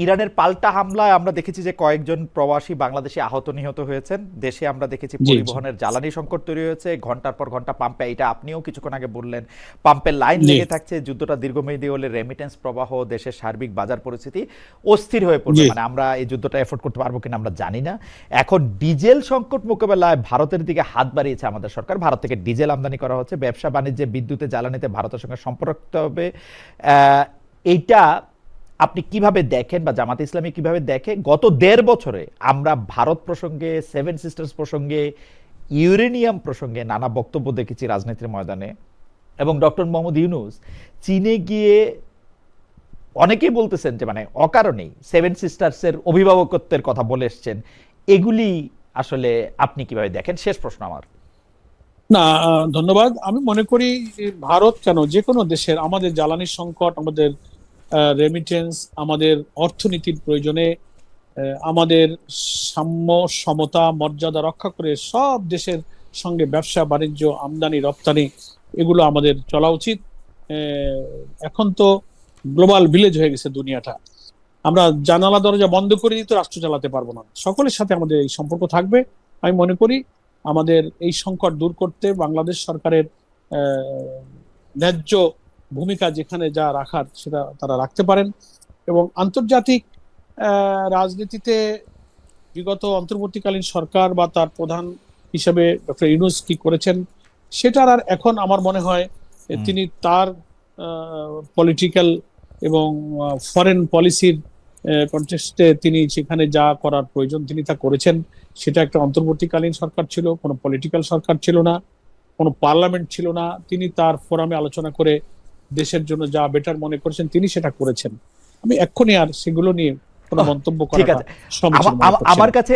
ইরানের পাল্টা হামলায় আমরা দেখেছি যে কয়েকজন প্রবাসী বাংলাদেশি আহত নিহত হয়েছেন। দেশে আমরা দেখেছি জি জি পরিবহনের জ্বালানি সংকট তৈরি হয়েছে, ঘন্টার পর ঘন্টা পাম্পে, এটা আপনিও কিছুক্ষণ আগে বললেন, পাম্পের লাইন জি লেগে থাকছে। যুদ্ধটা দীর্ঘমেয়াদী হলে রেমিটেন্স প্রবাহ, দেশের সার্বিক বাজার পরিস্থিতি অস্থির হয়ে পড়বে। জি মানে আমরা এই যুদ্ধটা এফোর্ড করতে পারবো কিনা আমরা জানি না। এখন ডিজেল সংকট মোকাবেলায় ভারতের দিকে হাত বাড়িয়েছে আমাদের সরকার। ভারত থেকে ডিজেল আমদানি করা হচ্ছে, ব্যবসা বাণিজ্যে, বিদ্যুতে, জ্বালানিতে ভারতের সঙ্গে সম্পর্ক রাখতে হবে। এইটা আপনি কিভাবে দেখেন বা জামাত ইসলামী কিভাবে দেখে? গত ১.৫ বছরে আমরা ভারত প্রসঙ্গে, সেভেন সিস্টার্স প্রসঙ্গে, ইউরেনিয়াম প্রসঙ্গে নানা বক্তব্য দেখেছি রাজনীতির ময়দানে। এবং ডক্টর মোহাম্মদ ইউনূস চীনে গিয়ে অনেকেই বলতেছেন যে মানে অকারণেই সেভেন সিস্টার্সের অভিভাবকত্বের কথা বলে এসছেন। এগুলি আসলে আপনি কিভাবে দেখেন? শেষ প্রশ্ন আমার। না, ধন্যবাদ। আমি মনে করি ভারত কেন, যে কোনো দেশের, আমাদের জ্বালানি সংকট, আমাদের রেমিটেন্স, আমাদের অর্থনীতির প্রয়োজনে আমাদের সাম্য, সমতা, মর্যাদা রক্ষা করে সব দেশের সঙ্গে ব্যবসা বাণিজ্য, আমদানি রপ্তানি, এগুলো আমাদের চলা উচিত। এখন তো গ্লোবাল ভিলেজ হয়ে গেছে দুনিয়াটা। আমরা জানালা দরজা বন্ধ করে দিয়ে তো রাষ্ট্র চালাতে পারবো না। সকলের সাথে আমাদের এই সম্পর্ক থাকবে। আমি মনে করি আমাদের এই সংকট দূর করতে বাংলাদেশ সরকারের ন্যায্য ভূমিকা যেখানে যা রাখার সেটা তারা রাখতে পারেন। এবং আন্তর্জাতিক রাজনীতিতে বিগত অন্তর্বর্তীকালীন সরকার বা তার প্রধান হিসেবে ডক্টর ইউনূস কি করেছেন সেটার আর এখন আমার মনে হয় তিনি তার পলিটিক্যাল এবং ফরেন পলিসির কনটেক্সটে তিনি সেখানে যা করার প্রয়োজন তিনি তা করেছেন। সেটা একটা অন্তর্বর্তীকালীন সরকার ছিল, কোনো পলিটিক্যাল সরকার ছিল না, কোনো পার্লামেন্ট ছিল না। তিনি তার ফোরামে আলোচনা করে দেশের জন্য যা বেটার মনে করেছেন তিনি সেটা করেছেন। আমি এক্ষুনি আর সেগুলো নিয়ে কোনো মন্তব্য ঠিক করাটা আছে। সমীচীন মনে করছি আমার না। কাছে